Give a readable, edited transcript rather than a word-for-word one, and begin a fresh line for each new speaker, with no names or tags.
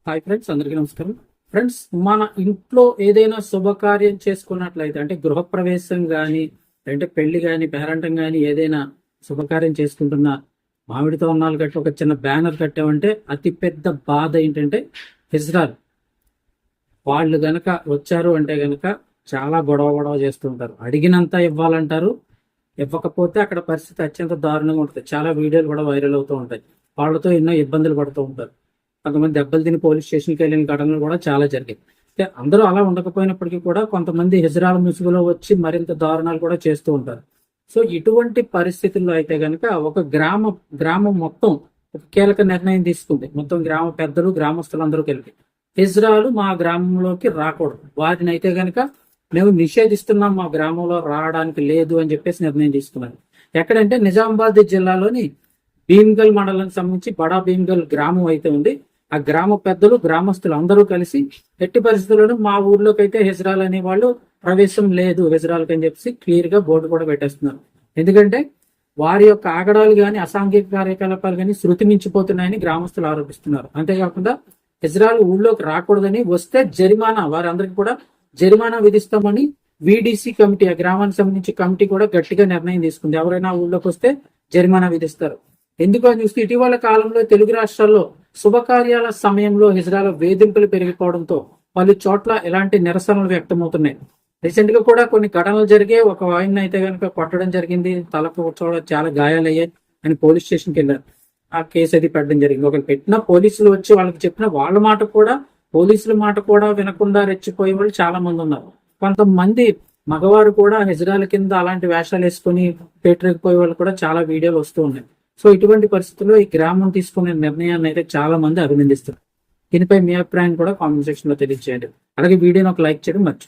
Hi friends, అందరికీ నమస్కారం. Friends, మన ఇంట్లో ఏదైనా శుభకార్యం చేసుకున్నట్లయితే అంటే గృహప్రవేశం కానీ అంటే పెళ్లి కానీ పేరంటం కానీ ఏదైనా శుభకార్యం చేసుకుంటున్న మామిడి తోరణాలు కట్టి ఒక చిన్న బ్యానర్ కట్టామంటే అతి పెద్ద బాధ ఏంటంటే హిజ్రాలు వాళ్ళు గనక వచ్చారు అంటే గనక చాలా గొడవ గొడవ చేస్తుంటారు. అడిగినంత ఇవ్వాలంటారు, ఇవ్వకపోతే అక్కడ పరిస్థితి అత్యంత దారుణంగా ఉంటుంది. చాలా వీడియోలు కూడా వైరల్ అవుతూ ఉంటాయి. వాళ్ళతో ఎన్నో ఇబ్బందులు పడుతూ ఉంటారు. కొంతమంది దెబ్బలు తిని పోలీస్ స్టేషన్కి వెళ్ళిన ఘటనలు కూడా చాలా జరిగాయి. అంటే అందరూ అలా ఉండకపోయినప్పటికీ కూడా కొంతమంది హిజ్రాల ముసుగులో వచ్చి మరింత దారుణాలు కూడా చేస్తూ ఉంటారు. సో ఇటువంటి పరిస్థితుల్లో అయితే కనుక ఒక గ్రామం మొత్తం ఒక కీలక నిర్ణయం తీసుకుంది. మొత్తం గ్రామ పెద్దలు గ్రామస్తులందరూ కలిపి హిజ్రాలు మా గ్రామంలోకి రాకూడదు, వారిని అయితే కనుక మేము నిషేధిస్తున్నాం, మా గ్రామంలో రావడానికి లేదు అని చెప్పేసి నిర్ణయం తీసుకున్నారు. ఎక్కడంటే నిజామాబాద్ జిల్లాలోని భీమ్గల్ మండలానికి సంబంధించి బడా భీమ్గల్ గ్రామం అయితే ఉంది. ఆ గ్రామ పెద్దలు గ్రామస్తులు అందరూ కలిసి ఎట్టి పరిస్థితుల్లోనూ మా ఊర్లోకి అయితే హిజ్రాల్ అనే వాళ్ళు ప్రవేశం లేదు హిజ్రాల్కి అని చెప్పి క్లియర్ గా బోర్డు కూడా పెట్టేస్తున్నారు. ఎందుకంటే వారి యొక్క ఆగడాలు కానీ అసాంఘిక కార్యకలాపాలు కానీ శృతి మించిపోతున్నాయని గ్రామస్తులు ఆరోపిస్తున్నారు. అంతేకాకుండా హిజ్రాల్ ఊళ్ళోకి రాకూడదని, వస్తే జరిమానా, వారందరికీ కూడా జరిమానా విధిస్తామని విడిసి కమిటీ, ఆ గ్రామానికి సంబంధించి కమిటీ కూడా గట్టిగా నిర్ణయం తీసుకుంది. ఎవరైనా ఊళ్ళోకి వస్తే జరిమానా విధిస్తారు. ఎందుకు అని చూస్తే ఇటీవల కాలంలో తెలుగు రాష్ట్రాల్లో శుభకార్యాల సమయంలో హిజ్రాల వేధింపులు పెరిగిపోవడంతో పలు చోట్ల ఎలాంటి నిరసనలు వ్యక్తమవుతున్నాయి. రీసెంట్ గా కూడా కొన్ని ఘటనలు జరిగే, ఒక ఆయన అయితే కనుక కొట్టడం జరిగింది, తలకు చోట చాలా గాయాలయ్యాయి అని పోలీస్ స్టేషన్కి వెళ్ళారు. ఆ కేసు అది పెట్టడం జరిగింది. ఒకరు పెట్టిన పోలీసులు వచ్చి వాళ్ళకి చెప్పిన వాళ్ళ మాట కూడా, పోలీసుల మాట కూడా వినకుండా రెచ్చిపోయే వాళ్ళు చాలా మంది ఉన్నారు. కొంతమంది మగవారు కూడా హిజ్రాల కింద అలాంటి వేషాలు వేసుకొని పేటరేగిపోయే వాళ్ళు కూడా చాలా వీడియోలు వస్తూ ఉన్నాయి. సో ఇటువంటి పరిస్థితుల్లో ఈ గ్రామం తీసుకునే నిర్ణయాన్ని అయితే చాలా మంది అభినందిస్తారు. దీనిపై మీ అభిప్రాయం కూడా కామెంట్ సెక్షన్ లో తెలియజేయండి. అలాగే వీడియోని ఒక లైక్ చేయడం మర్చిపోండి.